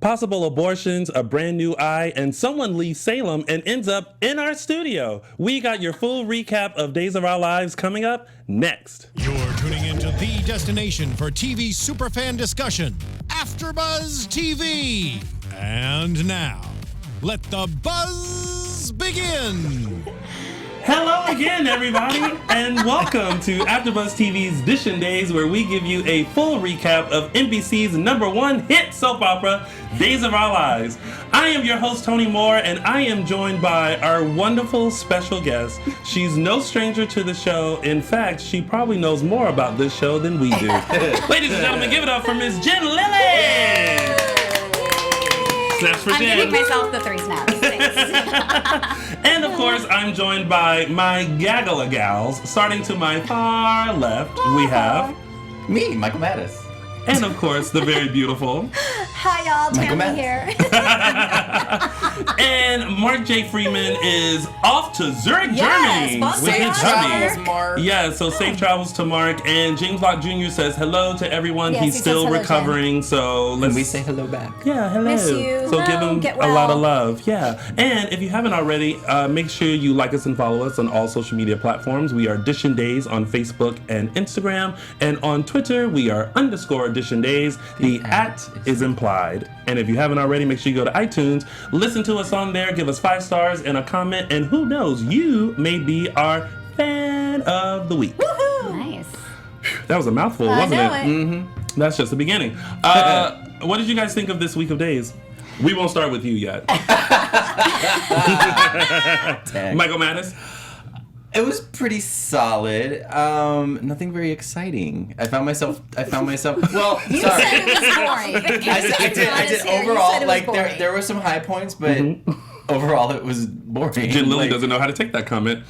possible abortions, a brand new eye, and someone leaves Salem and ends up in our studio. We got your full recap of Days of Our Lives coming up next. You're tuning into the destination for TV superfan discussion, Afterbuzz TV. And now, let the buzz begin. Hello again, everybody, and welcome to AfterBuzz TV's Dishin Days, where we give you a full recap of NBC's #1 hit soap opera, Days of Our Lives. I am your host, Tony Moore, and I am joined by our wonderful special guest. She's no stranger to the show. In fact, she probably knows more about this show than we do. Ladies and gentlemen, give it up for Miss Jen Lilley! Snaps for I'm Jen. giving myself the 3 snaps. Thanks. And of course, I'm joined by my gaggle of gals. Starting to my far left, we have me, Michael Bradys. And of course, the very beautiful Hi y'all, Tammy here. And Mark J. Freeman is off to Zurich, Germany with his hubby. Mark. Yeah, so safe travels to Mark. And James Locke Jr. says hello to everyone. Yes, He's he still says hello, recovering, so let's... Can we say hello back? Yeah, hello. Miss you. So Hello, give him get a well. lot of love. Yeah. And if you haven't already, make sure you like us and follow us on all social media platforms. We are Dishin Days on Facebook and Instagram. And on Twitter, we are _Dishin Days. The at is implied. And if you haven't already, make sure you go to iTunes, listen to us on there, give us 5 stars and a comment, and who knows, you may be our fan of the week. Woohoo! Nice. That was a mouthful, wasn't it? Mm-hmm. That's just the beginning. What did you guys think of this week of days? We won't start with you yet. Michael Mattis? It was pretty solid. Nothing very exciting. I found myself. Well, You sorry. said it was boring. I did. You Overall, said it was like boring. there were some high points, but overall it was boring. Jen Lilley Like, doesn't know how to take that comment.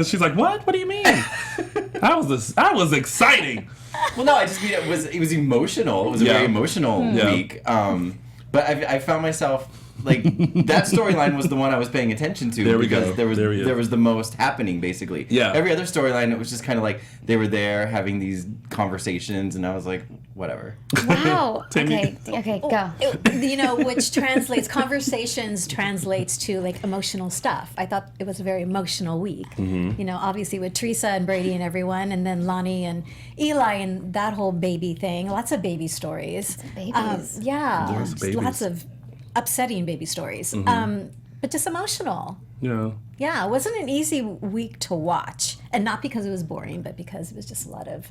She's like, "What? What do you mean?" That was exciting. Well, no, I just mean it was emotional. It was a very emotional week. But I found myself. Like, that storyline was the one I was paying attention to because there was the most happening, basically. Yeah. Every other storyline, it was just kind of like they were there having these conversations, and I was like, whatever. Wow. Tammy. Okay, go. Which conversations translates to like emotional stuff. I thought it was a very emotional week. Mm-hmm. Obviously with Teresa and Brady and everyone, and then Lonnie and Eli and that whole baby thing. Lots of baby stories. Babies. Lots of upsetting baby stories. But just emotional. Yeah. Yeah, it wasn't an easy week to watch. And not because it was boring, but because it was just a lot of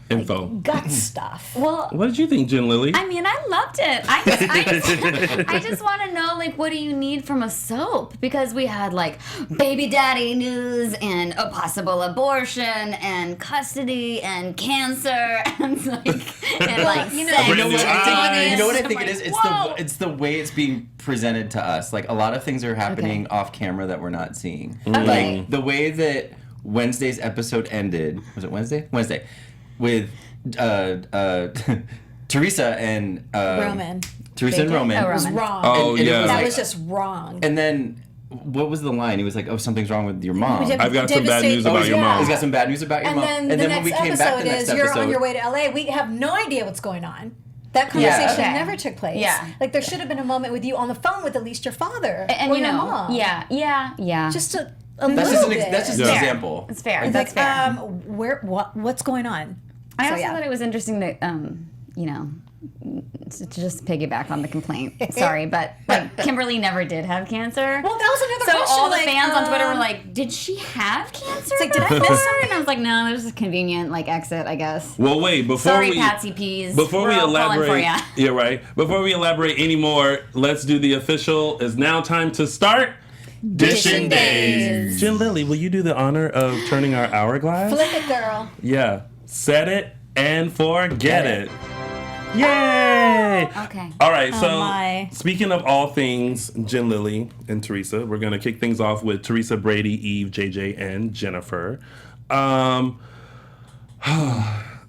Info. gut stuff. Well, What did you think, Jen Lilley? I mean, I loved it. I just want to know, like, what do you need from a soap? Because we had, like, baby daddy news and a possible abortion and custody and cancer and, like, sex. You know what I think it is? It's the way it's being presented to us. Like, a lot of things are happening off camera that we're not seeing. Okay. Like, the way that Wednesday's episode ended, was it Wednesday? Wednesday. With Teresa and Roman. Teresa and Roman. It was wrong. Oh, And it yeah. was That like- was just wrong. And then, what was the line? He was like, "Oh, something's wrong with your mom." I've got some bad news about your mom. He's got some bad news about your And mom. then And the then when we next came back episode the next is episode, you're on your way to LA. We have no idea what's going on. That conversation Okay. never took place. Yeah. Like there should have been a moment with you on the phone with at least your father And, or you your know, mom. yeah. Just a that's little just bit. that's just an Yeah. example. It's fair. It's That's like, fair. what's going on? I So, also yeah. thought it was interesting that, to just piggyback on the complaint. Sorry, but like Kimberly never did have cancer. Well, that was another So question. all the like, fans on Twitter were like, "Did she have cancer?" like, did I miss before?" something? And I was like, "No, there's a convenient like exit, I guess." Well, wait, before Sorry, we Patsy Peas. before We're we all pulling for elaborate, ya. yeah, right. Before we elaborate anymore, let's do the official. It's now time to start Dishin Days. Jen Lilley, will you do the honor of turning our hourglass? Flip it, girl. Yeah, set it and forget it. Yay! Okay. All right, so my. speaking of all things Jen Lilley and Teresa, we're going to kick things off with Teresa, Brady, Eve, JJ, and Jennifer.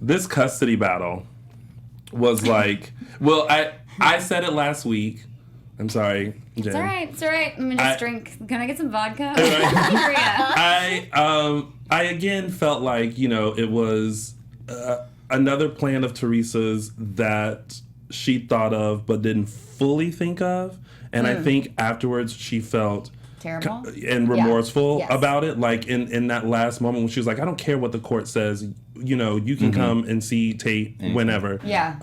This custody battle was like, well, I said it last week. I'm sorry, Jen. It's all right. It's all right. Let me just drink. Can I get some vodka? I again felt like, it was another plan of Teresa's that she thought of but didn't fully think of. And I think afterwards she felt terrible and remorseful Yes. about it. Like in that last moment when she was like, I don't care what the court says. You know, you can come and see Tate whenever. Yeah.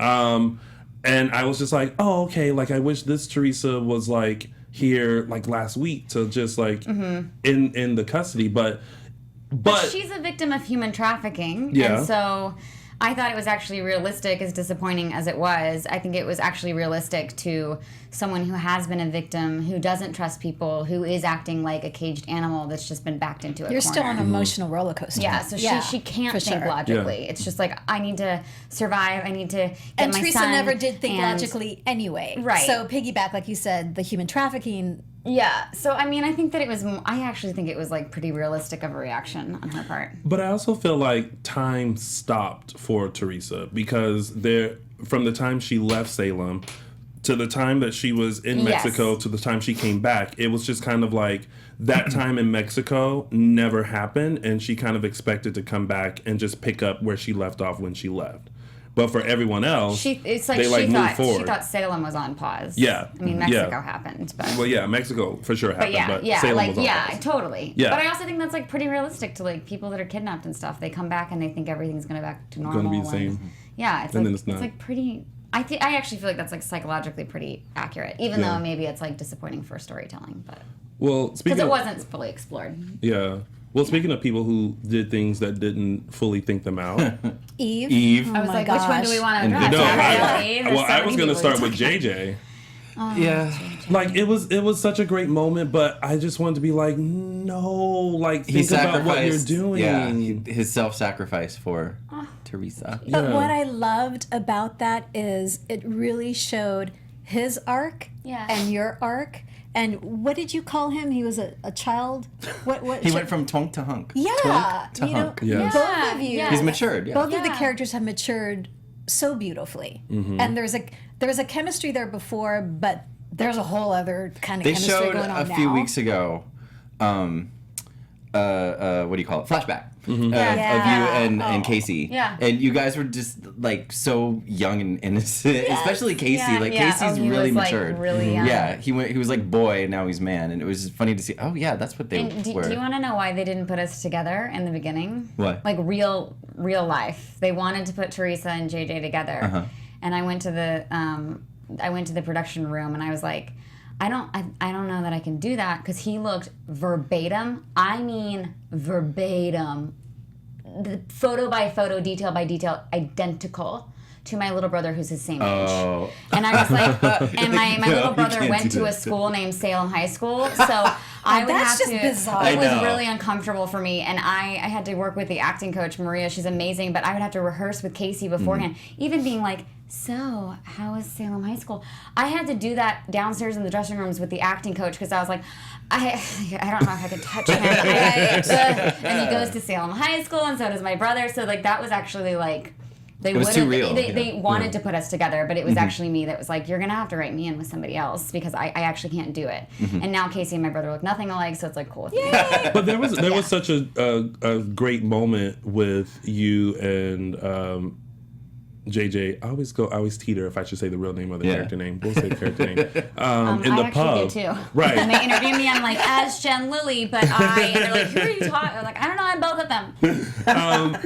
And I was just like, oh, okay. Like, I wish this Teresa was like here like last week to just like in the custody. But she's a victim of human trafficking. Yeah. And so I thought it was actually realistic, as disappointing as it was. I think it was actually realistic to someone who has been a victim, who doesn't trust people, who is acting like a caged animal that's just been backed into a You're corner. still on an emotional roller coaster. Yeah, so she can't think logically. Yeah. It's just like, I need to survive. I need to get And my Teresa son. never did think and- logically anyway. Right. So piggyback, like you said, the human trafficking. Yeah. So, I mean, I think that it was, I actually think it was like pretty realistic of a reaction on her part. But I also feel like time stopped for Teresa because from the time she left Salem to the time that she was in Mexico to the time she came back, it was just kind of like that time in Mexico never happened, and she kind of expected to come back and just pick up where she left off when she left. But for everyone else, they moved forward. She thought Salem was on pause. Yeah. I mean, Mexico happened, but. Well, yeah, Mexico for sure happened, but Salem was on pause. Totally. Yeah. But I also think that's like pretty realistic to like people that are kidnapped and stuff. They come back and they think everything's gonna back to normal. Gonna be the same. Yeah, it's And like then it's not. it's like pretty. I actually feel like that's like psychologically pretty accurate, even though maybe it's like disappointing for storytelling, but Well, because it wasn't fully explored. Yeah. Well, speaking of people who did things that didn't fully think them out. Eve. I was my like, which one do we want to address? No, There's so I was many going to people start we with talk JJ. Yeah. Like, it was such a great moment, but I just wanted to be like, no, like, think about what you're doing. Yeah, his self-sacrifice for Teresa. But what I loved about that is it really showed his arc and your arc. And what did you call him? He was a child. What? He went from tonk to hunk. Yeah, Tonk to hunk. Yes. both of you. He's matured. Yeah. Both of the characters have matured so beautifully, and there was a chemistry there before, but there's a whole other kind of They chemistry showed going on a few weeks ago. What do you call it? Flashback of you and Casey. Yeah. And you guys were just like so young and innocent, especially Casey. Casey's really matured. Like, really young. Yeah, he was like boy, and now he's man, and it was just funny to see. Oh yeah, that's what they were. Do you want to know why they didn't put us together in the beginning? What? Like real life. They wanted to put Teresa and JJ together, and I went to the production room, and I was like, I don't know that I can do that, because he looked verbatim. I mean verbatim, the photo by photo, detail by detail, identical to my little brother, who's his same age. And I was like, and my little brother went to a school named Salem High School, so I would have to. Bizarre. It was really uncomfortable for me, and I had to work with the acting coach Maria. She's amazing, but I would have to rehearse with Casey beforehand, even being like, so how is Salem High School? I had to do that downstairs in the dressing rooms with the acting coach, because I was like, I don't know if I could touch him. And he goes to Salem High School, and so does my brother. So like that was actually like. It was too real. They wanted to put us together, but it was actually me that was like, you're going to have to write me in with somebody else, because I actually can't do it. And now Casey and my brother look nothing alike, so it's like cool with me. But there was such a great moment with you and JJ. I always teeter if I should say the real name or the character name. We'll say the character name. In the I pub. actually do too. Right. When they interview me, I'm like, as Jen Lilley, but they're like, who are you talking? I'm like, I don't know, I'm both of them.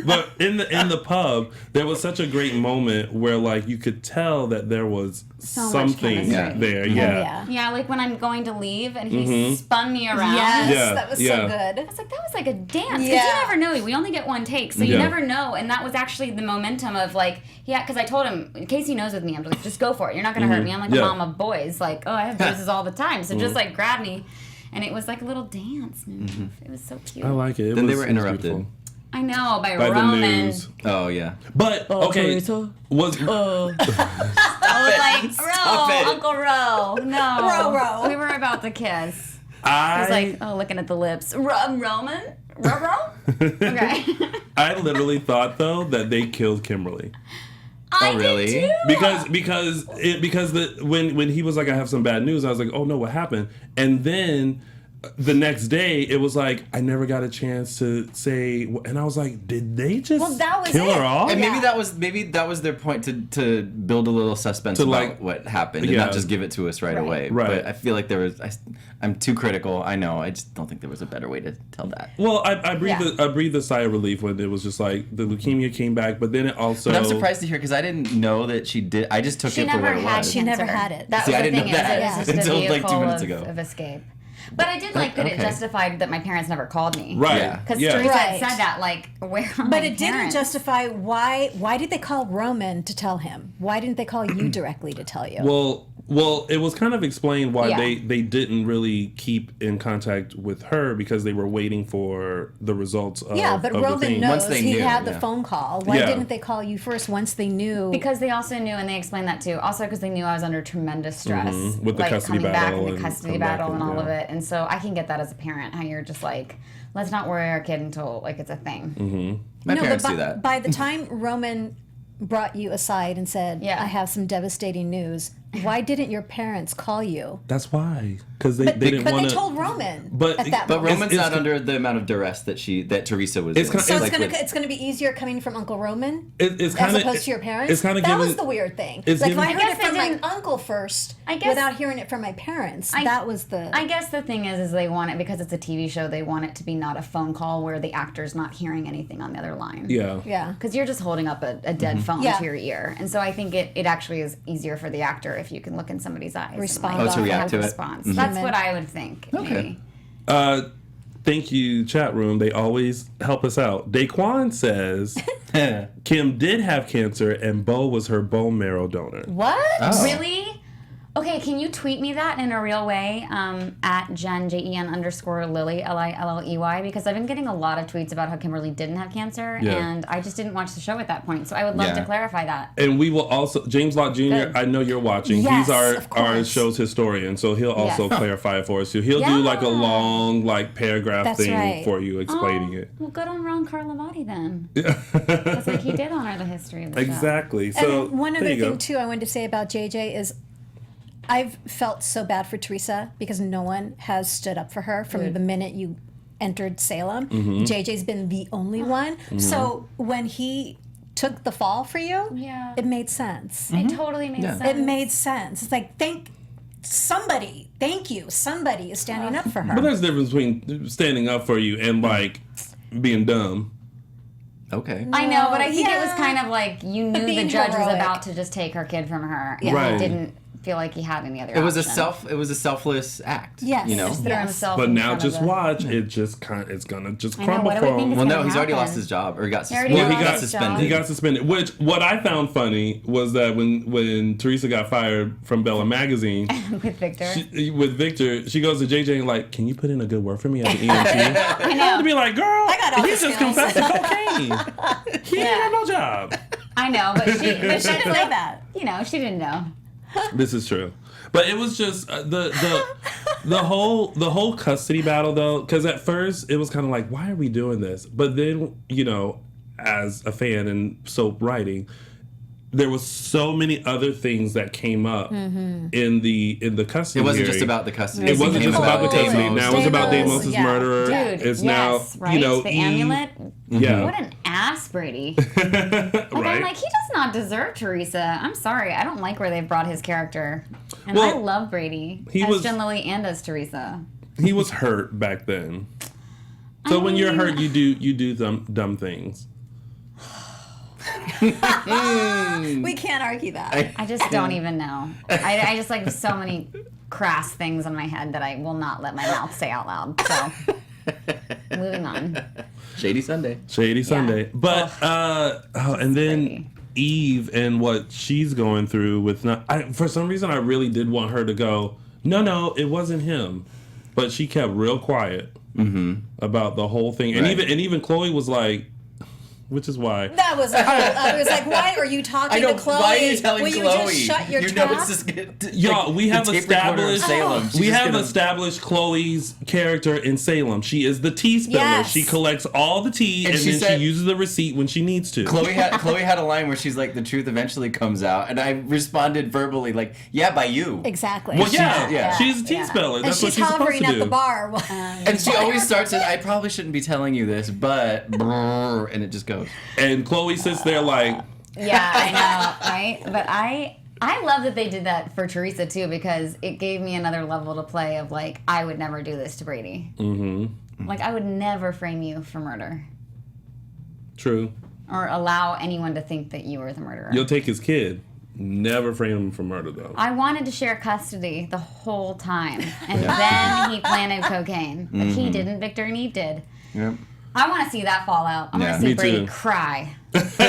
But in the pub, there was such a great moment where like you could tell that there was something there. Yeah, like when I'm going to leave and he spun me around. Yes, that was so good. I was like, that was like a dance. Because you never know. We only get one take, so you never know. And that was actually the momentum of like, because I told him, Casey knows with me, I'm like, just go for it. You're not going to hurt me. I'm like a mom of boys. Like, I have bruises all the time. So just like grab me. And it was like a little dance move. It was so cute. I like it. Then they were interrupted. I know, by the Roman. news. Oh yeah. But okay, Teresa? was I was like, Ro, Uncle Ro. No. Ro. We were about to kiss. I was like, looking at the lips. Roman? Ro? Okay. I literally thought though that they killed Kimberly. I really? did too. Because when he was like, I have some bad news, I was like, oh no, what happened? And then the next day, it was like, I never got a chance to say, and I was like, did they just kill her off? And maybe that was their point to build a little suspense about what happened and not just give it to us right away. Right. But I feel like I'm too critical. I know. I just don't think there was a better way to tell that. Well, I breathed a sigh of relief when it was just like the leukemia came back, but then it also. But I'm surprised to hear because I didn't know that she did. I just took it for what it was. She never had it. That was I the didn't thing. know that until like 2 minutes ago. Of escape. But I did like that it justified that my parents never called me. Right. Because Teresa had said that, like, where are my But it parents? didn't justify why did they call Roman to tell him? Why didn't they call you directly to tell you? Well, it was kind of explained why they didn't really keep in contact with her because they were waiting for the results of but of Roman the thing. knows he had the phone call. Why didn't they call you first once they knew? Because they also knew, and they explained that too, also because they knew I was under tremendous stress. With the custody coming battle. Back and the custody battle and all of it. And so I can get that as a parent, how you're just like, let's not worry our kid until like it's a thing. Mm-hmm. My parents do that. By the time Roman brought you aside and said, I have some devastating news, why didn't your parents call you? That's why. Because they didn't want to. But they told Roman. But Roman's not under the amount of duress that Teresa was in. So it's gonna be easier coming from Uncle Roman as opposed to your parents? That was the weird thing. Like if I heard it from my uncle first without hearing it from my parents, that was the... I guess the thing is they want it, because it's a TV show, they want it to be not a phone call where the actor's not hearing anything on the other line. Yeah. Because you're just holding up a dead phone to your ear. And so I think it actually is easier for the actor if you can look in somebody's eyes. Respond. To react to it. Mm-hmm. That's what I would think. Okay. Maybe. Thank you, chat room. They always help us out. Daquan says Kim did have cancer and Bo was her bone marrow donor. What? Oh. Really? Okay, can you tweet me that in a real way at Jen, JEN_Lilley, Lilley, because I've been getting a lot of tweets about how Kimberly didn't have cancer, and I just didn't watch the show at that point, so I would love to clarify that. And we will also, James Lott Jr., Good. I know you're watching. Yes, He's our show's historian, so he'll also clarify it for us too. He'll do like a long paragraph thing for you explaining it. Well, good on Ron Carlivati then. That's like he did honor the history of the show. Exactly. So and one other thing too I wanted to say about JJ is I've felt so bad for Teresa because no one has stood up for her from the minute you entered Salem. Mm-hmm. JJ's been the only one. Mm-hmm. So when he took the fall for you, it made sense. It totally made sense. It made sense. It's like, thank you. Somebody is standing up for her. But there's a difference between standing up for you and like being dumb. Okay. I know, but I think it was kind of like you knew the judge was about to just take her kid from her. And Right. he didn't feel like he had any other It was option. it was a selfless act. Yes. You know? Just threw himself But in now front just of watch, it's gonna just I know, crumble what do we for think him. is Well, no, gonna he's already happen? lost his job, or he got He already suspended. lost his job. He got suspended. Which what I found funny was that when Teresa got fired from Bella Magazine with Victor, she goes to JJ and like, can you put in a good word for me at the EMT? I know. I would be like, girl, got all he the just skills. confessed to cocaine. He ain't got no job. I know, but she didn't say that. You know, she didn't know. This is true. But it was just the whole custody battle though, because at first it was kind of like, why are we doing this? But then, you know, as a fan in soap writing, there was so many other things that came up in the custody. It wasn't hearing. just about the custody. It wasn't just about the custody. Now it's about Deimos, Deimos' murderer. Dude, It's yes, now, right? you know, the Eve. amulet. Yeah. What an ass, Brady. Like, Right. I'm like, he does not deserve Teresa. I'm sorry. I don't like where they've brought his character. And Well, I love Brady he as was- Jen Lilley and as Teresa. He was hurt back then. So when you're hurt, you do dumb things. We can't argue that. I just don't even know. I just like so many crass things in my head that I will not let my mouth say out loud. So, moving on. Shady Sunday. But and then Eve and what she's going through with for some reason I really did want her to go, no, it wasn't him. But she kept real quiet about the whole thing. And even Chloe was like, which is why. That was I was like, why are you talking to Chloe? Why are you telling Will Chloe? you just shut your know trap? it's just Y'all, we have established Salem. established Chloe's character in Salem. She is the tea spiller. Yes. She collects all the tea and then she uses the receipt when she needs to. Chloe had a line where she's like, the truth eventually comes out, and I responded verbally like, yeah, by you. Exactly. Well, yeah. She's a tea speller. That's what she's supposed to do. hovering at the bar. And she always starts it, I probably shouldn't be telling you this, but and it just goes. And Chloe sits there like, yeah, I know, right? But I love that they did that for Teresa too, because it gave me another level to play of like, I would never do this to Brady. Mm-hmm. Like, I would never frame you for murder. True. Or allow anyone to think that you were the murderer. You'll take his kid. Never frame him for murder, though. I wanted to share custody the whole time, and then he planted cocaine. But he didn't. Victor and Eve did. Yep. I want to see that fall out. I want to see Brady cry. Be like,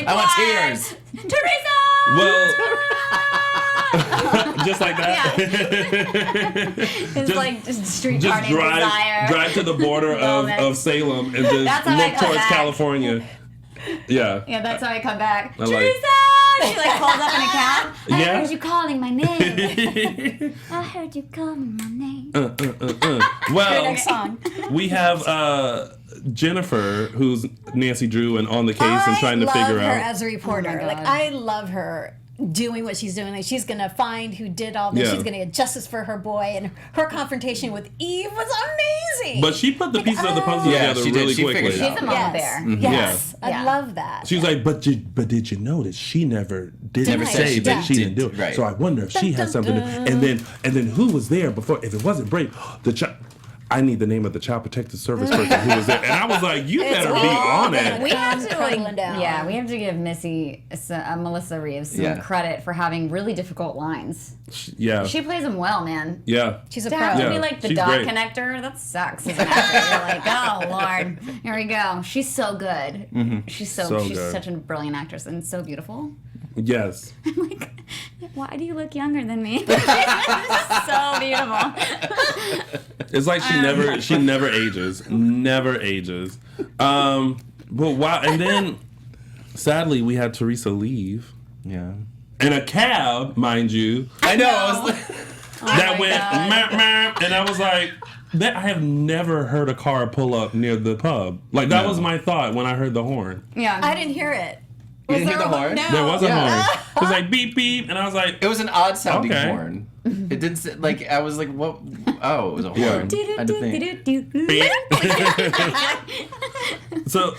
I want tears. Teresa! Well, just like that. Yeah. It's like just streetcar just named Desire. drive to the border of Salem and just look towards California. Yeah. Yeah, that's how I come back. I Teresa! She like pulls up in a cab. I Yeah. heard you calling my name. I heard you calling my name. Well, Next song. we have Jennifer, who's Nancy Drew and on the case and trying to figure I love her out. as a reporter. Oh my Like, God. I love her doing what she's doing. Like, she's going to find who did all this. Yeah. She's going to get justice for her boy. And her confrontation with Eve was amazing. But she put the pieces of the puzzle Yeah, together she did. really She quickly. figured it out. She's a mama bear. Yes. Yeah. I love that. She was like, but did you notice she never Never said say she that did. she didn't do it? Right. So I wonder if she has something. And then who was there before? If it wasn't Brady, I need the name of the child protective service person who was there. And I was like, you better be on it. We have to Cuddling down. yeah, we have to give Melissa Reeves some credit for having really difficult lines. Yeah. She plays them well, man. Yeah. She's a To pro. have to Yeah, be like the she's dog great. connector, that sucks as an actor. You're like, oh Lord, here we go. She's so good. She's So she's good. such a brilliant actress and so beautiful. Yes. I'm like, why do you look younger than me? So beautiful. It's like she never ages. Never ages. But wow, and then sadly we had Teresa leave. Yeah. In a cab, mind you. I know. I was That went meh, meh, and I was like, I have never heard a car pull up near the pub. Like that was my thought when I heard the horn. Yeah. I didn't hear it. You didn't hear the horn? No. There was a Yeah. horn. It was like beep beep, and I was like, It was an odd sounding Okay. horn. It didn't like I was like, what? Oh, it was a horn. I had to think. beep. So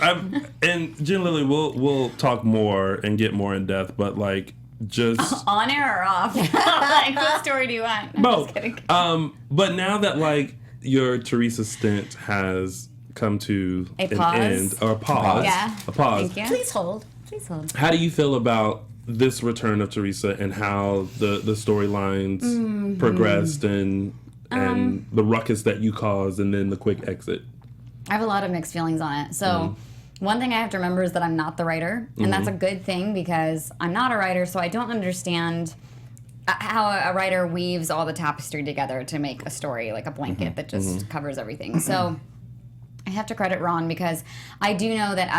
and Jen Lilley, we'll talk more and get more in depth, but like just On air or off? Like, what story do you want? I'm both. just kidding. But now that like your Teresa stint has come to A an pause? end or a pause, Yeah. a pause. Thank you. Please hold. Please hold. How do you feel about this return of Teresa and how the storylines progressed and the ruckus that you caused and then the quick exit? I have a lot of mixed feelings on it. So one thing I have to remember is that I'm not the writer, and that's a good thing because I'm not a writer, so I don't understand how a writer weaves all the tapestry together to make a story, like a blanket that just covers everything. So I have to credit Ron because I do know that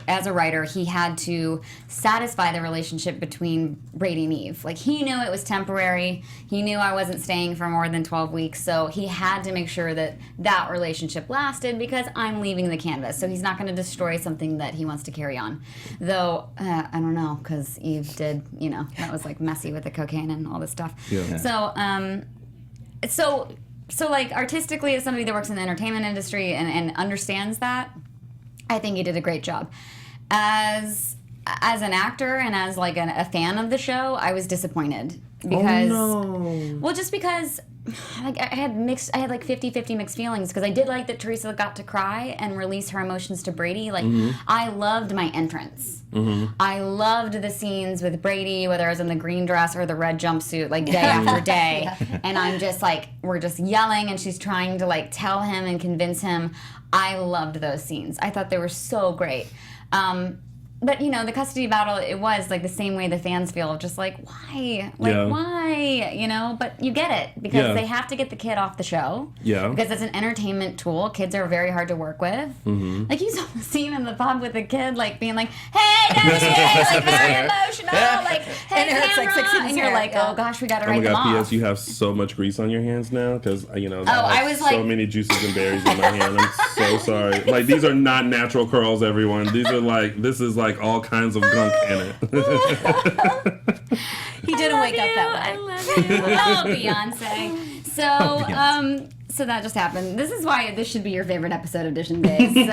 as a writer, he had to satisfy the relationship between Brady and Eve. Like, he knew it was temporary. He knew I wasn't staying for more than 12 weeks, so he had to make sure that that relationship lasted because I'm leaving the canvas. So he's not going to destroy something that he wants to carry on. Though, I don't know, because Eve did, that was like messy with the cocaine and all this stuff. Yeah. So like artistically, as somebody that works in the entertainment industry and understands that, I think he did a great job. As an actor and as like a fan of the show, I was disappointed because just because like I had like 50-50 mixed feelings because I did like that Teresa got to cry and release her emotions to Brady. Like I loved my entrance. I loved the scenes with Brady, whether I was in the green dress or the red jumpsuit, like day after day. And I'm just like, we're just yelling and she's trying to like tell him and convince him. I loved those scenes. I thought they were so great. But, you know, the custody battle, it was, like, the same way the fans feel of just, like, why? Like, why? You know? But you get it. Because they have to get the kid off the show. Yeah. Because it's an entertainment tool. Kids are very hard to work with. Mm-hmm. Like, you saw the scene in the pub with the kid, like, being like, hey, Daddy! Like, very emotional. Like, hey, camera! And you're like, oh, gosh, we got to write them off. P.S. You have so much grease on your hands now. Because, you know, I was so many juices and berries in my hand. I'm so sorry. Like, these are not natural curls, everyone. These are, like, this is, like, all kinds of gunk in it. He didn't wake up that way. I love you. Oh, Beyonce. So, so that just happened. This is why this should be your favorite episode of Dishin Days. So,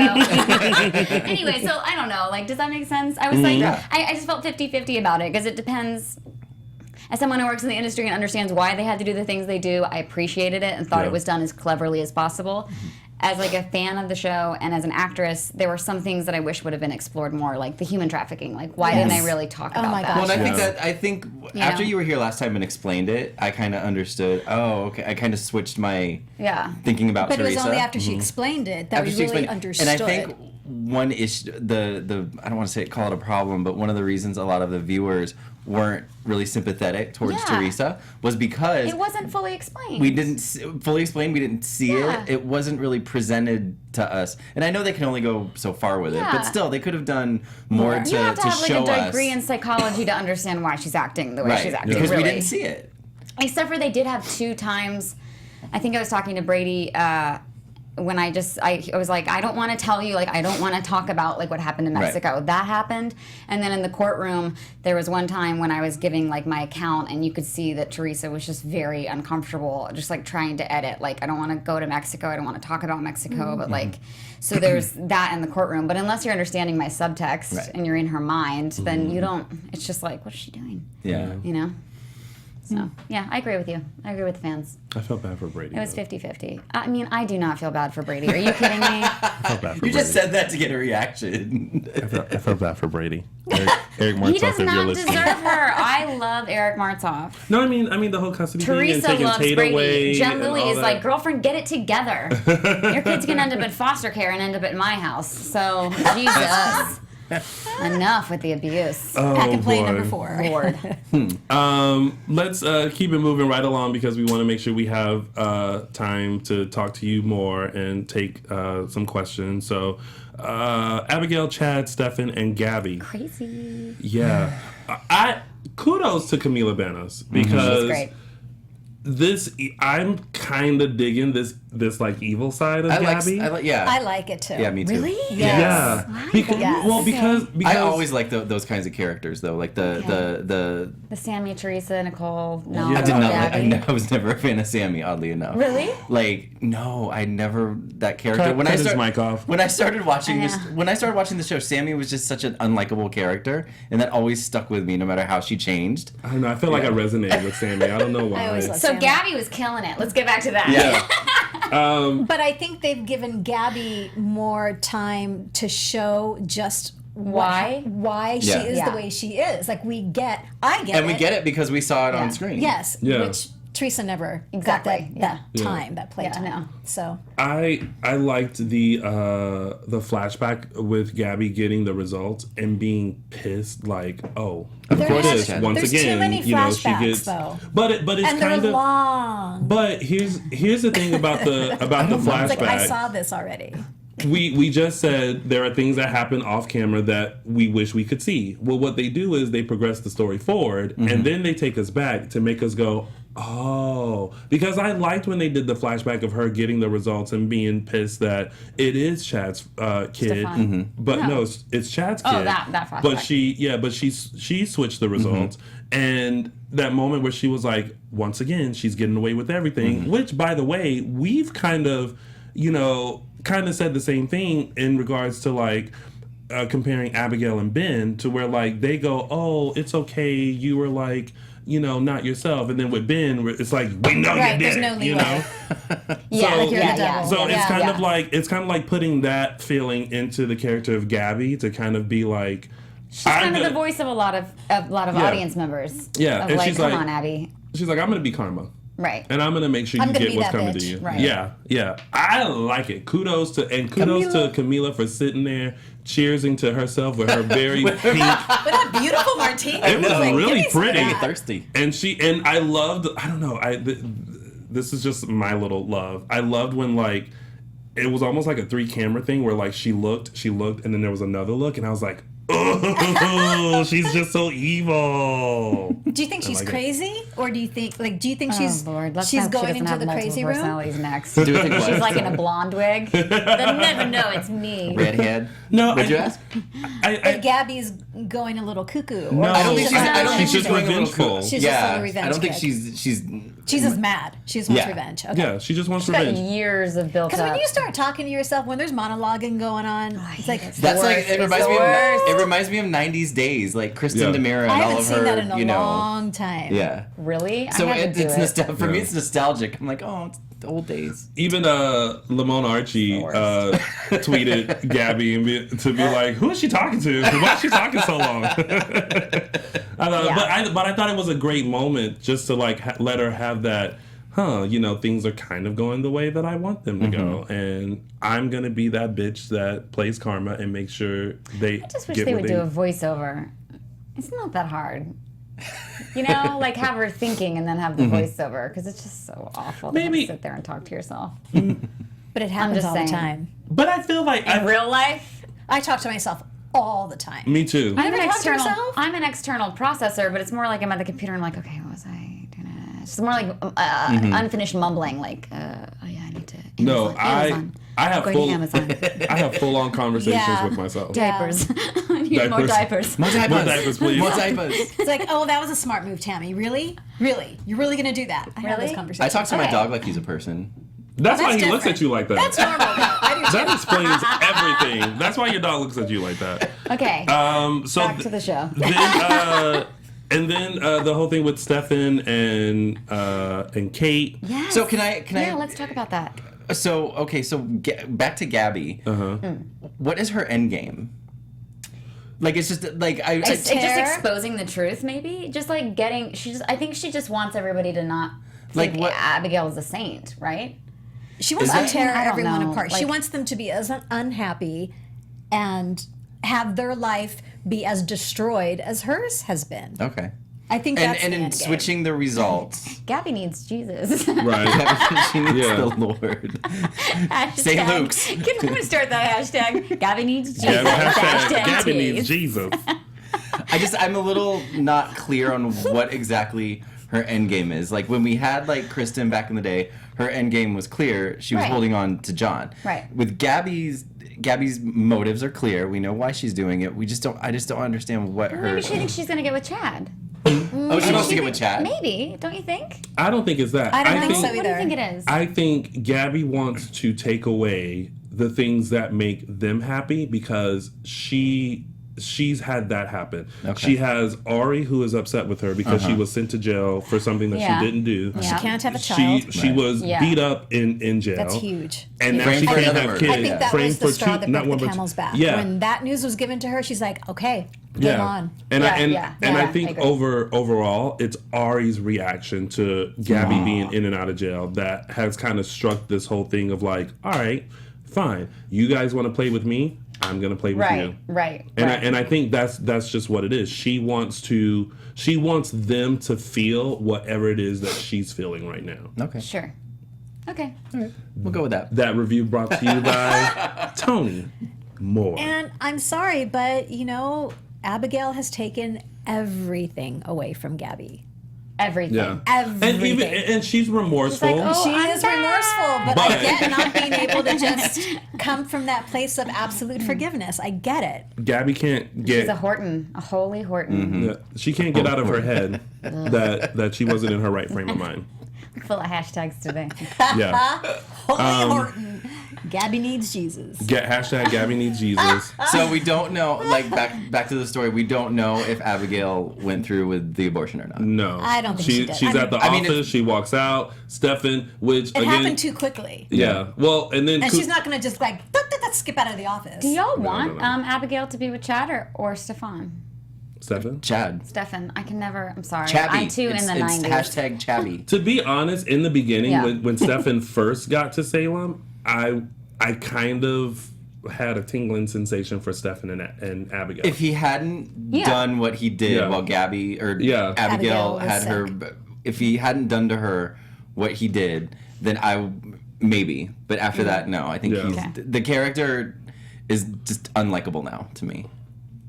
anyway, so I don't know. Like, does that make sense? I was like, I just felt 50-50 about it because it depends. As someone who works in the industry and understands why they had to do the things they do, I appreciated it and thought it was done as cleverly as possible. As like a fan of the show and as an actress, there were some things that I wish would have been explored more, like the human trafficking. Like, why didn't I really talk about that? Well, I think after you were here last time and explained it, I kind of understood. Oh, okay. I kind of switched my thinking about Teresa. But it was only after she explained it that we really understood. And I think one issue, the I don't want to call it a problem, but one of the reasons a lot of the viewers weren't really sympathetic towards Teresa was because it wasn't fully explained. We didn't fully explain. We didn't see it. It wasn't really presented to us. And I know they can only go so far with it, but still, they could have done more to show us. You have to have like a degree in psychology to understand why she's acting the way she's acting. Because we didn't see it. Except for they did have 2 times. I think I was talking to Brady. When I was like, I don't want to tell you, like, I don't want to talk about, like, what happened in Mexico. Right. That happened. And then in the courtroom, there was one time when I was giving, like, my account, and you could see that Teresa was just very uncomfortable, just, like, trying to edit. Like, I don't want to go to Mexico. I don't want to talk about Mexico. But, like, so there's that in the courtroom. But unless you're understanding my subtext and you're in her mind, then you don't, it's just like, what is she doing? Yeah. You know? So, yeah, I agree with you. I agree with the fans. I felt bad for Brady. It was 50-50. I mean, I do not feel bad for Brady. Are you kidding me? I felt bad for Brady. You just said that to get a reaction. I felt bad for Brady. Eric Martzoff, he does not deserve her. I love Eric Martzoff. No, I mean the whole custody thing and taking loves Tate Brady. away. Jen Lilley is like, girlfriend, get it together. Your kid's going to end up in foster care and end up at my house. So, Jesus. Enough with the abuse. Pack and play number 4. Lord. Let's keep it moving right along because we want to make sure we have time to talk to you more and take some questions. So, Abigail, Chad, Stefan, and Gabby. Crazy. Yeah. Kudos to Camila Banos because she's great. I'm kind of digging this like evil side of Gabby. I like it too. Yeah, me too. Really? Yes. Yeah. Because I always like those kinds of characters though, like the Sammy, Teresa, Nicole. No, I did not. I was never a fan of Sammy. Oddly enough. Really? Like no, I never that character. Cut his mic off. When I started watching the show, Sammy was just such an unlikable character, and that always stuck with me, no matter how she changed. I don't know. I feel like I resonated with Sammy. I don't know why. So Gabby was killing it. Let's get back to that. Yeah. But I think they've given Gabby more time to show just why she is the way she is. Like we get it because we saw it on screen. Yes. Yeah. Which Teresa never got that time, that play time. No. So I liked the flashback with Gabby getting the results and being pissed, like, oh, of course, once there's again, too many you know, she flashbacks, gets. though. But it's and kind they're of long. But here's the thing about the flashback. It's like I saw this already. We just said there are things that happen off camera that we wish we could see. Well, what they do is they progress the story forward, and then they take us back to make us go, oh, because I liked when they did the flashback of her getting the results and being pissed that it is Chad's kid, but no, it's Chad's kid. Oh, that flashback. But she switched the results, and that moment where she was like, once again, she's getting away with everything. Which, by the way, we've kind of said the same thing in regards to like. Comparing Abigail and Ben to where like they go, oh, it's okay, you were like, not yourself, and then with Ben, it's like we know you did it, you know. So it's kind of like putting that feeling into the character of Gabby to kind of be like, she's kind of the voice of a lot of audience members. Yeah, of and like, she's come like, on, Abby. She's like, I'm gonna be Karma. Right. And I'm gonna make sure you get what's coming to you. Right. Yeah. I like it. Kudos to Camila for sitting there cheersing to herself with her very pink. With that beautiful martini. It was really pretty. Thirsty. And I loved. I don't know. This is just my little love. I loved when like it was almost like a 3-camera thing where like she looked, and then there was another look, and I was like, oh, she's just so evil. Do you think she's crazy, or do you think she's Lord, let's she's hope going she into the crazy room? Personalities next. Do you think She's like in a blonde wig. They'll never know it's me. Redhead? No, Did you ask? But Gabby's going a little cuckoo. No, I don't think she's just revengeful. She's just on the revenge. I don't think kick. she's just mad. She just wants revenge. Okay. Yeah, she just wants She's got revenge. years of built up. Because when you start talking to yourself, when there's monologuing going on, it's like that's like worst. it reminds me of 90s days, like Kristen DiMeras and I all haven't of seen her. that in a long time. Yeah. Really? So I had to do it. For me, it's nostalgic. I'm like, oh, it's the old days. Even Lamone Archie tweeted Gabby to be like, who is she talking to? Why is she talking so long? But I thought it was a great moment just to like let her have that. Things are kind of going the way that I want them to go, and I'm gonna be that bitch that plays karma and make sure they. I just wish they would do a voiceover. It's not that hard. Like have her thinking and then have the voiceover, because it's just so awful to have to sit there and talk to yourself. But it happens all the time. But I feel like in real life, I talk to myself all the time. Me too. I'm an external processor, but it's more like I'm at the computer and I'm like, okay, what was I doing? It's more like unfinished mumbling, like, I need to. Amazon. I have full on conversations with myself. Diapers. I need more diapers. More diapers, please. More diapers. It's like, oh, that was a smart move, Tammy. Really? Really? You're really gonna do that? I have those conversations. I talk to my dog like he's a person. That's why he looks at you like that. That's normal. That explains everything. That's why your dog looks at you like that. Okay. So back to the show. And then the whole thing with Stefan and Kate. Yes. So can I? Yeah, let's talk about that. So back to Gabby. What is her end game? Like it's just like just exposing the truth, maybe. Just like getting. I think she just wants everybody to not think Abigail is a saint, right? She wants to tear everyone apart. She wants them to be as unhappy and have their life be as destroyed as hers has been. Okay. I think that's and in switching the results. Gabby needs Jesus. Right. She needs the Lord. St. Luke's. I'm going to start that hashtag. Gabby needs Jesus. Gabby needs Jesus. I'm a little not clear on what exactly her end game is. Like when we had like Kristen back in the day, her end game was clear. She was holding on to John. Right. With Gabby's motives are clear. We know why she's doing it. I just don't understand what her. Maybe she thinks she's going to get with Chad. Oh, she wants to get with Chad? Maybe. Don't you think? I don't think it's that. I don't think so either. What do you think it is? I think Gabby wants to take away the things that make them happy because she's had that happen. Okay. She has Ari, who is upset with her because she was sent to jail for something that she didn't do. She can't have a child. She was beat up in jail. That's huge. And now she can't have kids. I think that was the straw that broke the camel's back. Yeah. When that news was given to her, she's like, okay, get on. And I think overall, it's Ari's reaction to Gabby being in and out of jail that has kind of struck this whole thing of like, all right, fine, you guys want to play with me? I'm gonna play with you. Right. And I think that's just what it is. She wants them to feel whatever it is that she's feeling right now. Okay. Sure. Okay. All right. We'll go with that. That review brought to you by Tony Moore. And I'm sorry, but Abigail has taken everything away from Gabby. Everything. Yeah. Everything. And she's remorseful. She's like, she is remorseful, but I get not being able to just come from that place of absolute forgiveness. I get it. Gabby can't get. She's a Horton, a holy Horton. Yeah, she can't get out of her head that she wasn't in her right frame of mind. Full of hashtags today. Yeah. Holy Horton. Gabby needs Jesus. Hashtag Gabby needs Jesus. So we don't know, like, back to the story, we don't know if Abigail went through with the abortion or not. No. I don't think she did. She's at the office, she walks out, Stefan, which it happened too quickly. Yeah. Well, and then... And she's not going to just, skip out of the office. Do y'all want Abigail to be with Chad or Stefan? Chad. Stefan. I can never. I'm sorry. Chabby. I too in the 90s. Hashtag Chabby. To be honest, in the beginning, when Stefan first got to Salem, I kind of had a tingling sensation for Stefan and Abigail. If he hadn't done what he did while Abigail had her, if he hadn't done to her what he did, then maybe. But after that, no. I think the character is just unlikable now to me.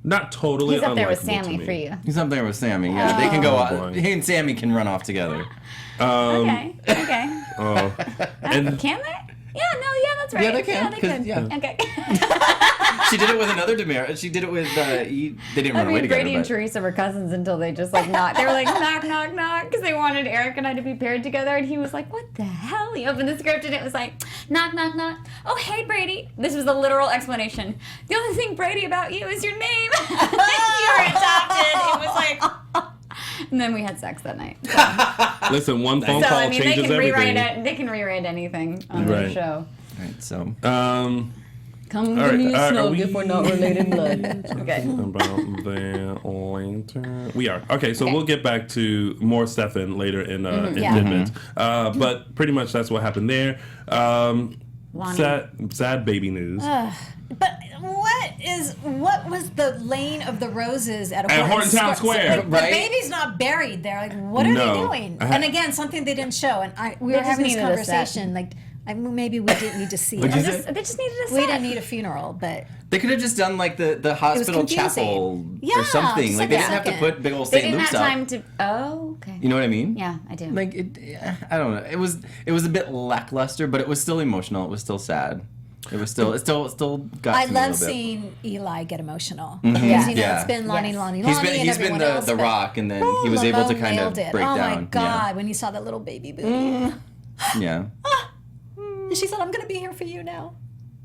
Not totally. He's up there with Sammy for you. He's up there with Sammy. Yeah, they can go out. He and Sammy can run off together. Okay. And can they? That's right. Yeah, they can. Okay. She did it with another DiMeras. She did it with. They didn't run away together. Brady and Teresa were cousins until they just knocked. They were like knock, knock, knock, because they wanted Eric and I to be paired together, and he was like, "What the hell?" He opened the script and it was like, knock, knock, knock. Oh, hey, Brady. This was the literal explanation. The only thing, Brady, about you is your name. You're adopted. It was like. And then we had sex that night. So. Listen, one phone call changes everything. They can rewrite anything on their show. Right, so. Come give me a snug if we're not related blood. Okay. About that later. We are. Okay, so we'll get back to more Stefan later in tidbits. But pretty much that's what happened there. Sad baby news. But what was the lane of the roses at Horton Town Square? The baby's not buried there. Like, what are they doing? And again, something they didn't show. And we were having this conversation. Like, maybe we didn't need to see it. They just needed a set. We didn't need a funeral, but they could have just done like the hospital chapel or something. Like they didn't have to put big old St. Luke's up. They didn't have time to. Oh, okay. You know what I mean? Yeah, I do. Like I don't know. It was a bit lackluster, but it was still emotional. It was still sad. It still got. I to me a love little bit. seeing Eli get emotional. Mm-hmm. Because it's been Lonnie. He's been the rock, and then he was able to kind of break down. Oh my God! When he saw that little baby booty. Yeah. And she said, "I'm going to be here for you now."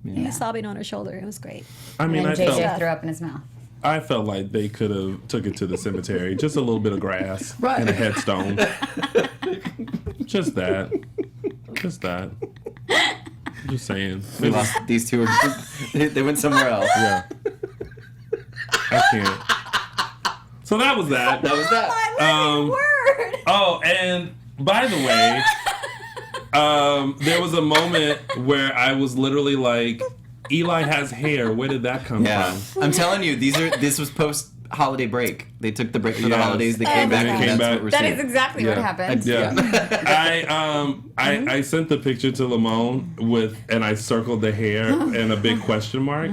Yeah. He was sobbing on her shoulder. It was great. I mean, and JJ threw up in his mouth. I felt like they could have took it to the cemetery. Just a little bit of grass and a headstone. Just that. Just saying. We lost these two. They went somewhere else. Yeah. I can't. So that was that. That was that. Word. Oh, and by the way, there was a moment where I was literally like, Eli has hair. Where did that come from? I'm telling you, this was post holiday break. They took the break for the holidays. They came back. And that's what we're that seeing. Is exactly what happened. I sent the picture to Lamone and I circled the hair and a big question mark.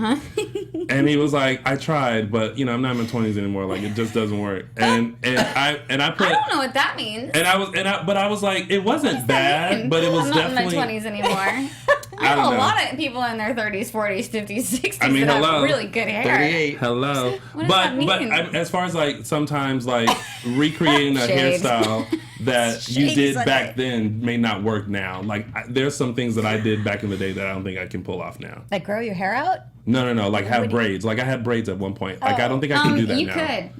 And he was like, I tried, but I'm not in my 20s anymore. Like, it just doesn't work. And I put. I don't know what that means. But I was like, it wasn't bad, but it was definitely. I'm not in my 20s anymore. I know a lot of people in their 30s, 40s, 50s, 60s that have really good hair. 38. Hello. What does that mean? As far as like sometimes like recreating a hairstyle that you did back then may not work now. Like there's some things that I did back in the day that I don't think I can pull off now. Like grow your hair out? No. Like have braids. Like I had braids at one point. Like I don't think I can do that now. You could.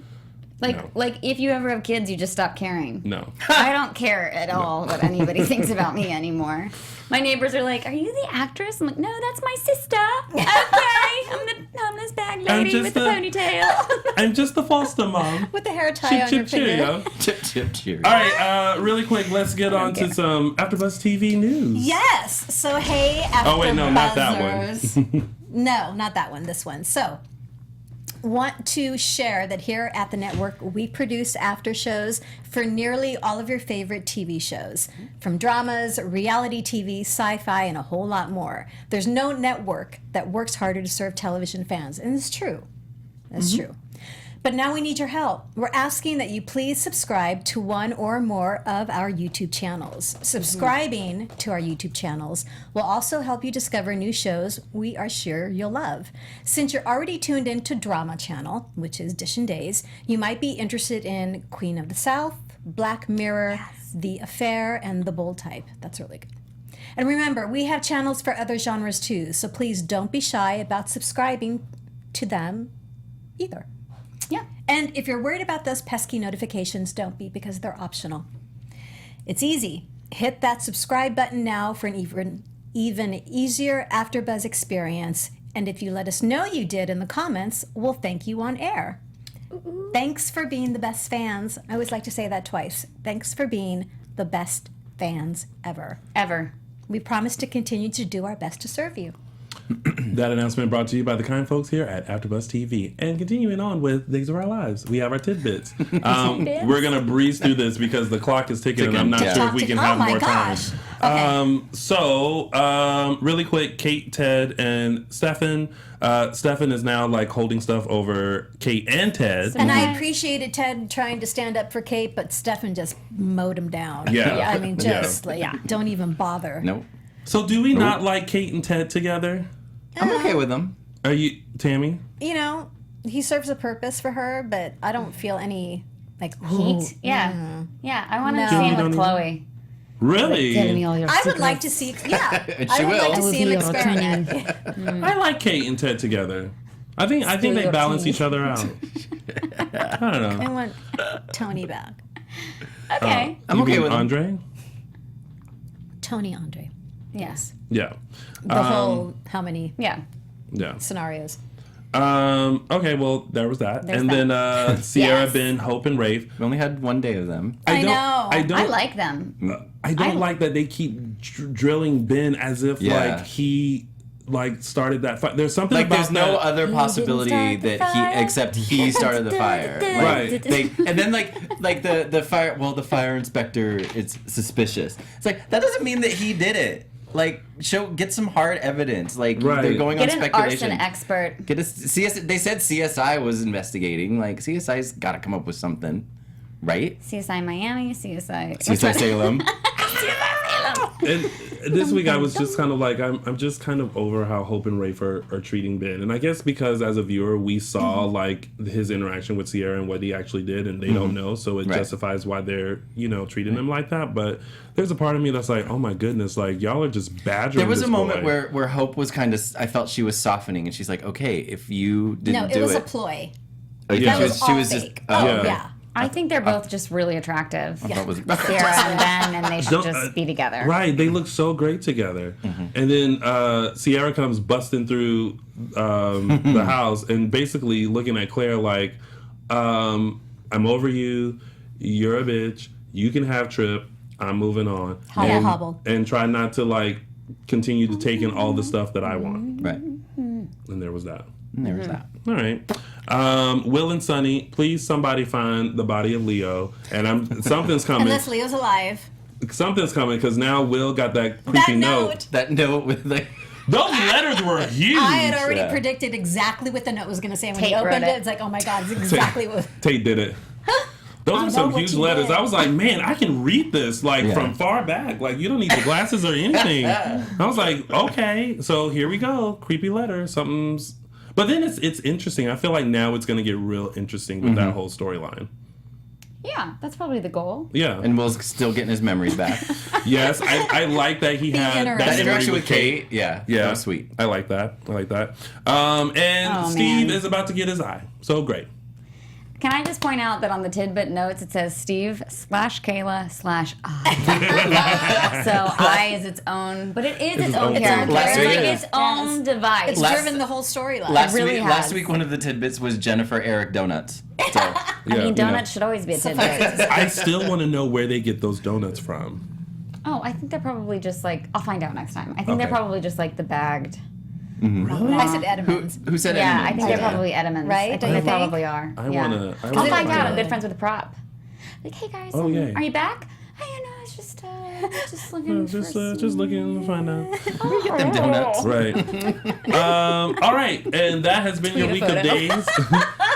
Like if you ever have kids, you just stop caring. No. I don't care at all what anybody thinks about me anymore. My neighbors are like, "Are you the actress?" I'm like, "No, that's my sister." Okay, I'm the homeless bag lady with the ponytail. I'm just the foster mom. With the hair tie on your finger. Chip cheerio. All right, really quick, let's get on to some AfterBuzz TV news. Yes. So hey, AfterBuzzers. Oh wait, no, not that one. No, not that one. This one. So. Want to share that here at the network we produce after shows for nearly all of your favorite TV shows, from dramas, reality TV, sci-fi, and a whole lot more. There's no network that works harder to serve television fans, and it's true. That's true. But now we need your help. We're asking that you please subscribe to one or more of our YouTube channels. Subscribing to our YouTube channels will also help you discover new shows we are sure you'll love. Since you're already tuned into Drama Channel, which is Dishin Days, you might be interested in Queen of the South, Black Mirror, The Affair, and The Bold Type. That's really good. And remember, we have channels for other genres too, so please don't be shy about subscribing to them either. Yeah, and if you're worried about those pesky notifications, don't be, because they're optional. It's easy. Hit that subscribe button now for an even easier AfterBuzz experience. And if you let us know you did in the comments, we'll thank you on air. Thanks for being the best fans. I always like to say that twice. Thanks for being the best fans ever. Ever. We promise to continue to do our best to serve you. That announcement brought to you by the kind folks here at Afterbuzz TV. And continuing on with Days of Our Lives, we have our tidbits. We're going to breeze through this because the clock is ticking and I'm not sure if we can have more time. Okay. Really quick, Kate, Ted, and Stefan. Stefan is now like holding stuff over Kate and Ted. And I appreciated Ted trying to stand up for Kate, but Stefan just mowed him down. Yeah. I mean, just don't even bother. Nope. So do we not like Kate and Ted together? I'm okay with them. Are you, Tammy? You know, he serves a purpose for her, but I don't feel any heat. Yeah. Yeah, I want to No. see him with Chloe. Really? Tell me all your I would secrets. like to see, And I she would will. like to see him experiment. I like Kate and Ted together. I think they your balance tea. each other out. I don't know. I want Tony back. Okay. I'm You okay mean with them. Andre? Tony Andre. Yes. Yeah. The whole, how many Yeah. Yeah. scenarios? Okay, well, there was that. There's and that. then Sierra, Yes. Ben, Hope, and Rafe. We only had one day of them. I know. I don't. I like them. I don't like that they keep drilling Ben as if Yeah. like he like started that fight. There's something Like, about there's no that. other possibility start the that fire. except he started the fire. Like, Right. And then like the fire. Well, the fire inspector is suspicious. It's like that doesn't mean that he did it. Like, get some hard evidence. Like, Right. they're going Get on an speculation. arson expert. Get a CS. They said CSI was investigating. Like, CSI's got to come up with something, right? CSI Miami, CSI. CSI Salem. And this week I was just kind of like, I'm just kind of over how Hope and Rafe are treating Ben. And I guess because as a viewer, we saw like his interaction with Sierra and what he actually did, and they don't know. So it Right. justifies why they're, treating him like that. But there's a part of me that's like, oh my goodness, like y'all are just badgering There was this a moment boy. where Hope was kind of. I felt she was softening, and she's like, "Okay, if you didn't No, do it was it, a ploy. Yeah. That was all just. fake. Yeah. I think they're both just really attractive. That was, Sierra and Ben, and they should Don't- just be together. Right, they look so great together. And then Sierra comes busting through the house and basically looking at Claire like, I'm over you, you're a bitch, you can have Trip, I'm moving on. Hobble. And try not to like continue to take in all the stuff that I want. right. And there was that. And there was that. All right. Will and Sonny, please somebody find the body of Leo. And something's coming. Unless Leo's alive. Something's coming because now Will got that creepy That note. That note with like. Those letters were huge. I had already Yeah. predicted exactly what the note was going to say. When Tate he opened wrote it. it's like, oh my God, it's exactly what. Tate did it. Those I are some know what huge you letters. did. I was like, man, I can read this like from far back. Like you don't need the glasses or anything. I was like, okay, so here we go. Creepy letter. Something's. But then it's interesting. I feel like now it's going to get real interesting with that whole storyline. Yeah, that's probably the goal. Yeah. And Will's still getting his memories back. Yes, I like that he had interesting. that That story interaction with Kate, yeah, that was sweet. I like that. And Oh, Steve man. is about to get his eye. So great. Can I just point out that on the tidbit notes it says Steve/Kayla/I. So I is its own, but it is its own own character. thing. It's like Yes. its own device. It's driven the whole storyline. really Last has. week, one of the tidbits was Jennifer Eric Donuts. So, I mean, donuts should always be a tidbit. I still want to know where they get those donuts from. Oh, I think they're probably just like, I'll find out next time. I think they're Okay. probably just like the bagged. I said Edmonds. who said Yeah, Edmonds? I think they're probably Edmonds. Right? I Don't think you they think? probably are. I yeah. wanna I'll find find out. out. I'm good friends with the prop. Like, hey guys, Oh, yay. are you back? Hey, you know, it's just looking for Just looking to find out. Get them donuts. Right. All right, and that has been your Tweet week a of photo. days.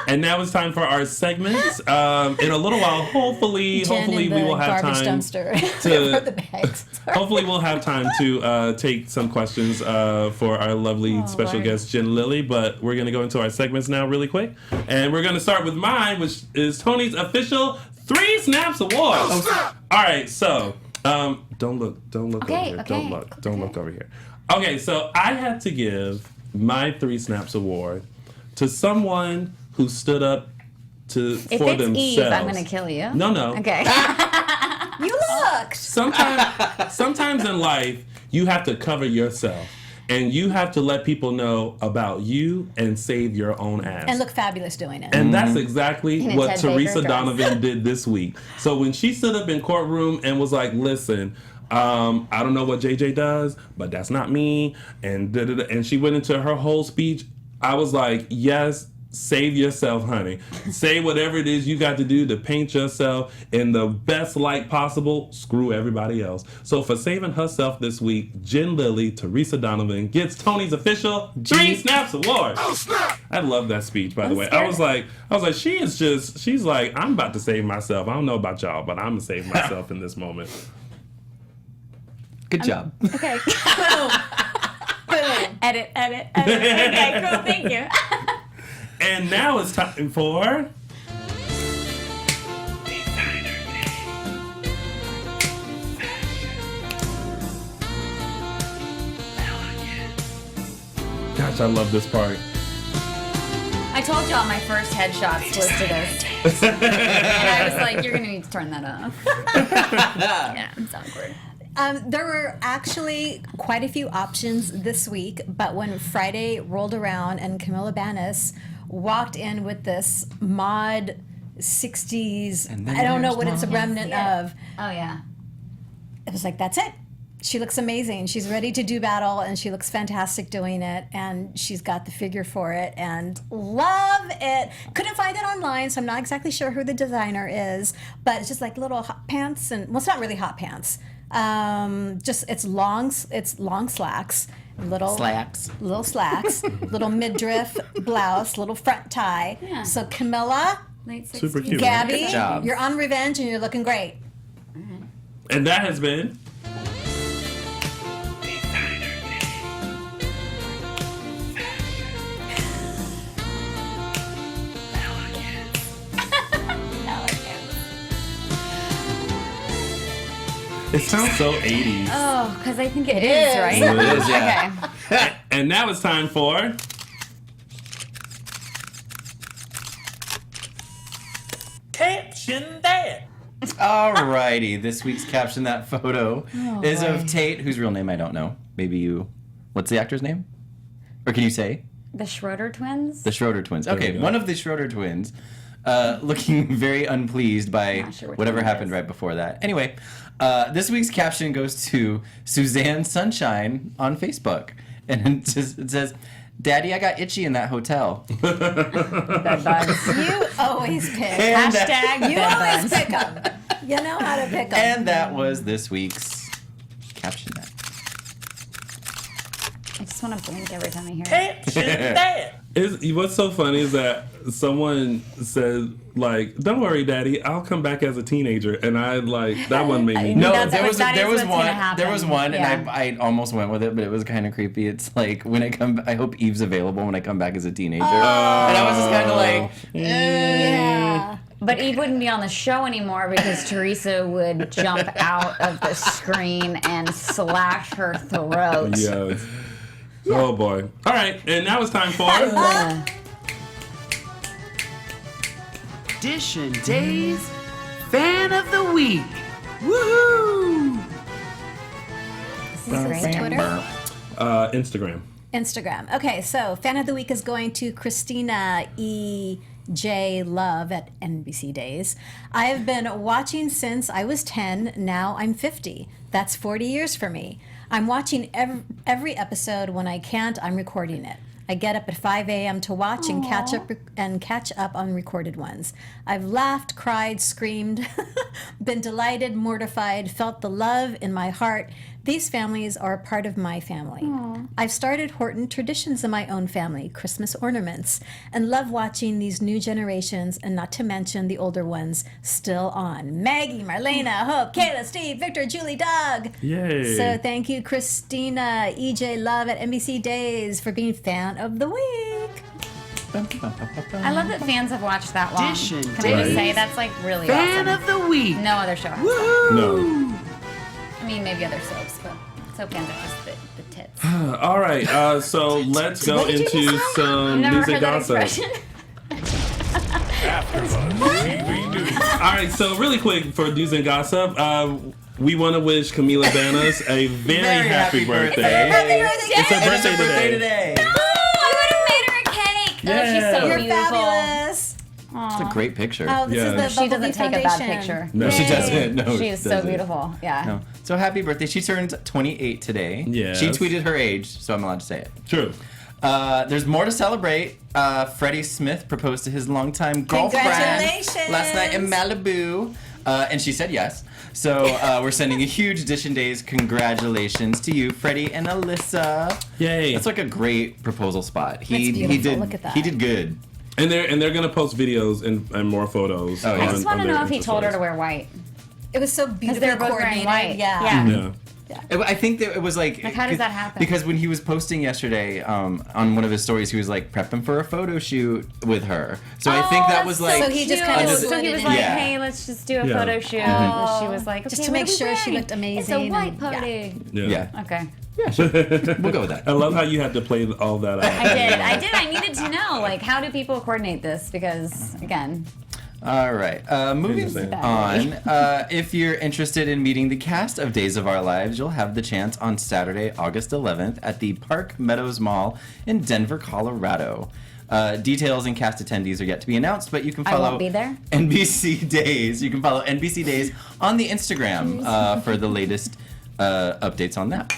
And now it's time for our segments. In a little while, hopefully Jen we in the will have garbage time dumpster to- for the bags. Hopefully, we'll have time to take some questions for our lovely special Lord. guest, Jen Lilley. But we're going to go into our segments now really quick. And we're going to start with mine, which is Tony's official 3 Snaps Awards. All right, so don't look Okay, over here. okay, Don't look over here. Okay, so I had to give my 3 Snaps Award to someone who stood up If for it's themselves. Eve, I'm going to kill you. No. Okay. You looked. Sometimes in life, you have to cover yourself. and you have to let people know about you and save your own ass. And look fabulous doing it. And that's exactly In a what Ted Teresa Baker dress. Donovan did this week. So when she stood up in courtroom and was like, listen, I don't know what JJ does, but that's not me. And and she went into her whole speech. I was like, yes, save yourself, honey. Say whatever it is you got to do to paint yourself in the best light possible. Screw everybody else. So for saving herself this week, Jen Lilley, Teresa Donovan, gets Tony's official 3 Snaps Award. Oh, snap! I love that speech, by the way. I was like, she's like, I'm about to save myself. I don't know about y'all, but I'm going to save myself in this moment. Good job. Okay. Boom. Edit. Okay, cool. Thank you. And now it's time for... Gosh, I love this part. I told y'all my first headshots was to this. And I was like, you're going to need to turn that off. Yeah, it's awkward. There were actually quite a few options this week, but when Friday rolled around and Camilla Banis walked in with this mod 60s, I don't know what it's a remnant of. Oh, yeah. It was like, that's it. She looks amazing. She's ready to do battle, and she looks fantastic doing it, and she's got the figure for it, and love it. Couldn't find it online, so I'm not exactly sure who the designer is, but it's just like little hot pants, and, well, it's not really hot pants. Just it's long slacks, little slacks, little midriff blouse, little front tie. Yeah. So Camilla, super cute, Gabby, you're on Revenge and you're looking great. Mm-hmm. And that has been It sounds so 80s. Oh, because I think it is, right? It is, yeah. Okay. And now it's time for... Caption that. Alrighty, this week's Caption That photo is of Tate, whose real name I don't know. Maybe you... What's the actor's name? Or can you say? The Schroeder twins? The Schroeder twins. Okay, one of the Schroeder twins looking very unpleased by whatever happened right before that. Anyway, this week's caption goes to Suzanne Sunshine on Facebook. And it says, Daddy, I got itchy in that hotel. Bed bugs. You always pick. Hashtag You always pick them. You know how to pick them. And that was this week's Caption That. I just want to blink every time I hear it. Caption that. What's so funny is that someone said, like, don't worry, Daddy, I'll come back as a teenager. And I, like, that one made me... No, That there was is one, yeah. and I almost went with it, but it was kind of creepy. It's like, I hope Eve's available when I come back as a teenager. And I was just kind of like, Yeah. But Eve wouldn't be on the show anymore because Teresa would jump out of the screen and slash her throat. Yeah. Oh, boy. All right, and now it's time for... Dishin Days Fan of the Week. Woohoo! This is great. Twitter? Instagram. Okay, so Fan of the Week is going to Christina E.J. Love at NBC Days. I have been watching since I was 10. Now I'm 50. That's 40 years for me. I'm watching every episode. When I can't, I'm recording it. I get up at 5 a.m. to watch and catch up on recorded ones. I've laughed, cried, screamed, been delighted, mortified, felt the love in my heart. These families are a part of my family. Aww. I've started Horton traditions in my own family, Christmas ornaments, and love watching these new generations, and not to mention the older ones still on. Maggie, Marlena, Hope, Kayla, Steve, Victor, Julie, Doug. Yay. So thank you, Christina EJ Love at NBC Days, for being Fan of the Week. I love that fans have watched that long. Dishin Can I just say that's like really Fan awesome. of the Week. No other show has that. Woohoo! No. I mean, maybe other soaps, but soap fans are just the tits. All right, so let's go into some Never music heard that gossip. expression. All right, so really quick for news and gossip, we want to wish Camila Banas a very happy birthday. It's her birthday today. No, I would have made her a cake. Yeah. Oh, she's so You're beautiful. fabulous. It's a great picture. Oh, this is the She doesn't take a bad picture. No, she doesn't. No, She is so beautiful. Yeah. No. So happy birthday. She turned 28 today. Yes. She tweeted her age, so I'm allowed to say it. True. There's more to celebrate. Freddie Smith proposed to his longtime girlfriend Congratulations. last night in Malibu, and she said yes. So we're sending a huge Dishin Days congratulations to you, Freddie and Alyssa. Yay. That's like a great proposal spot. That's beautiful. Look at that. He did good. And they're gonna post videos and more photos. Oh, yeah. I just want to know if he told her to wear. wear white. It was so beautifully they're both wearing coordinated. white. Yeah. Yeah. I think that it was like how does that happen? Because when he was posting yesterday on one of his stories, he was like prepping for a photo shoot with her. So I think that was like So he just kind of So he was like, "Hey, let's just do a photo shoot." And she was like, "Okay, just to make sure she looked amazing. It's a white and- pony." Yeah. Okay. We'll go with that. I love how you had to play all that out. I did. I needed to know, like, how do people coordinate this? Because, again, All right. Moving on. If you're interested in meeting the cast of Days of Our Lives, you'll have the chance on Saturday, August 11th at the Park Meadows Mall in Denver, Colorado. Details and cast attendees are yet to be announced, but you can follow I won't be there. NBC Days. You can follow NBC Days on the Instagram for the latest updates on that.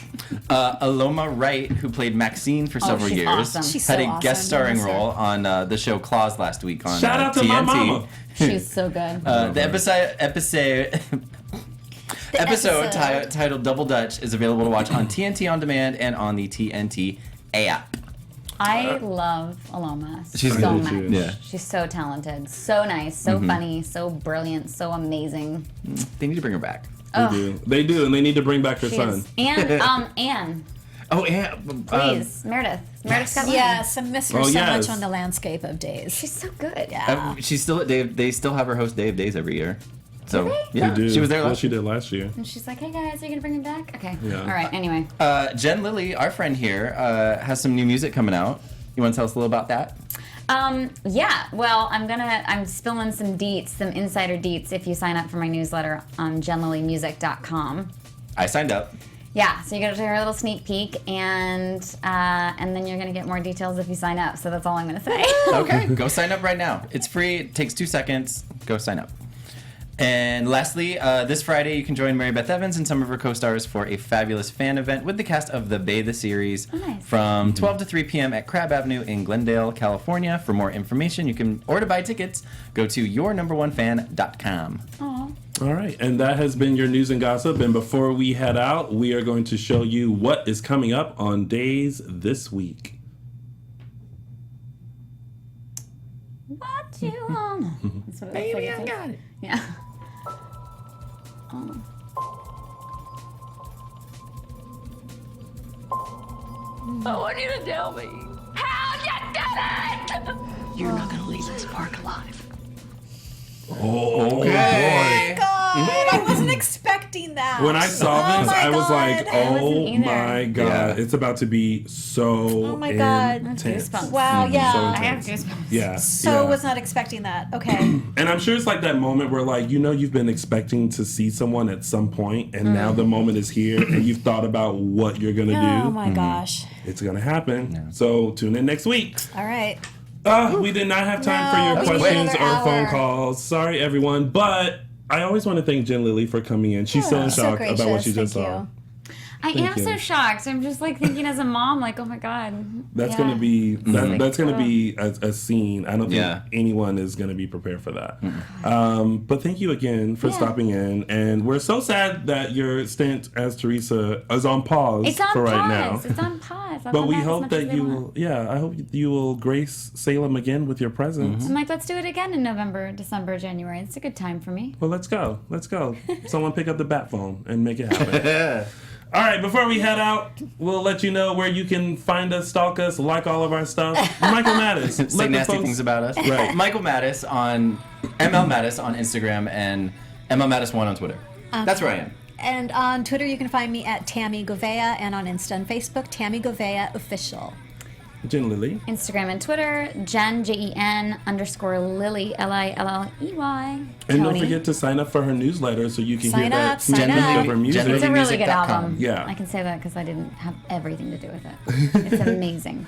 Aloma Wright, who played Maxine for several she's years, awesome. She's had so a awesome. guest starring Yes, sir. role on the show Claws last week on Shout out to TNT. my mama. she's so good. The episode titled Double Dutch is available to watch on TNT On Demand and on the TNT app. I love Aloma She's so good, much. too. Yeah. She's so talented, so nice, so funny, so brilliant, so amazing. They need to bring her back. They do, and they need to bring back her She son. is. And Anne, Oh, yeah. please, Meredith. Meredith's got one. Yes, I miss her Oh, so yes. much on the landscape of days. She's so good. Yeah. She's still at Dave. They still have her host Dave Days every year. So they? yeah, They do. she was there Well, last she year. did last year. And she's like, "Hey guys, are you gonna bring me back?" Okay. Yeah. All right. Anyway. Jen Lilley, our friend here, has some new music coming out. You want to tell us a little about that? Yeah. Well, I'm spilling some deets, some insider deets. If you sign up for my newsletter on jenlilleymusic.com. I signed up. Yeah, so you get to hear a little sneak peek, and then you're gonna get more details if you sign up. So that's all I'm gonna say. Okay, go sign up right now. It's free. It takes 2 seconds. Go sign up. And lastly, this Friday you can join Mary Beth Evans and some of her co-stars for a fabulous fan event with the cast of the Bay the Series Nice. from 12 to 3 p.m. at Crab Avenue in Glendale, California. For more information, you can or to buy tickets, go to yournumber1fan.com. Aw. All right, and that has been your news and gossip. And before we head out, we are going to show you what is coming up on Days this week. What you want? That's what it looks like. Baby, I got it. Yeah. I want you to tell me how you did it. You're not gonna leave this park alive. Okay. God, I wasn't expecting that. When I saw this, my I was like, God. I wasn't oh either. my God. Yeah. It's about to be so Oh my God. intense. Goosebumps. Wow, yeah. So I have intense. goosebumps. Yeah. So yeah. was not expecting that. Okay. And I'm sure it's like that moment where, like, you know, you've been expecting to see someone at some point, and now the moment is here, and you've thought about what you're gonna Oh do. my gosh. It's gonna happen. So tune in next week. All right. We did not have time No, for your we need questions or another phone hour. calls. Sorry, everyone, but I always want to thank Jen Lilley for coming in. She's still in So shock gracious. about what she just Thank saw. you. I am you. so shocked. I'm just like thinking as a mom, like, oh my God. That's Yeah. gonna be that's gonna Ugh. be a scene. I don't think Yeah. anyone is gonna be prepared for that. But thank you again for Yeah. stopping in, and we're so sad that your stint as Teresa is on pause It's on for pause. right now. It's on pause. I'll But come we back as hope much as that they you want. will. Yeah, I hope you will grace Salem again with your presence. I'm like, let's do it again in November, December, January. It's a good time for me. Well, let's go. Let's go. Someone pick up the bat phone and make it happen. All right, before we head out, we'll let you know where you can find us, stalk us, like all of our stuff. Michael Mattis. Say let the nasty folks- things about us. Right. Michael Mattis on ML Mattis on Instagram and ML Mattis1 on Twitter. That's where I am. And on Twitter, you can find me at Tammy Govea, and on Insta and Facebook, Tammy Govea Official. Jen Lilley. Instagram and Twitter, Jen, JEN_Lilley, LILLEY. And don't forget to sign up for her newsletter so you can hear Sign that up, sign up. of her music. It's a really good album. Yeah. I can say that because I didn't have everything to do with it. It's amazing.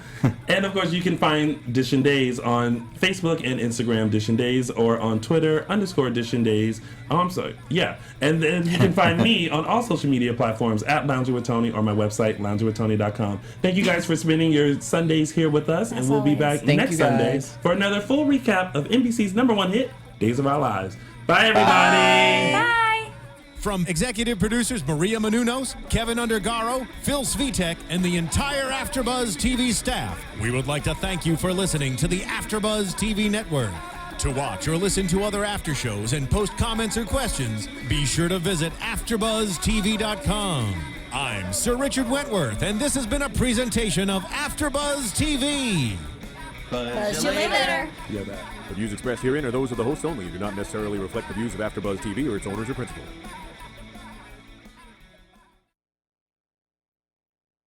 And of course, you can find Dishin Days on Facebook and Instagram, Dishin Days, or on Twitter, _Dishin Days. Oh, I'm sorry. Yeah. And then you can find me on all social media platforms at Lounging with Tony or my website, loungingwithtony.com. Thank you guys for spending your Sundays here with us, and we'll be back next Sunday for another full recap of NBC's #1 hit, Days of Our Lives. Bye, everybody. Bye. From executive producers Maria Menounos, Kevin Undergaro, Phil Svitek, and the entire Afterbuzz TV staff, we would like to thank you for listening to the Afterbuzz TV network. To watch or listen to other after shows and post comments or questions, be sure to visit AfterBuzzTV.com. I'm Sir Richard Wentworth, and this has been a presentation of Afterbuzz TV. Buzz you later. Yeah, that. The views expressed herein are those of the hosts only and do not necessarily reflect the views of AfterBuzz TV or its owners or principals.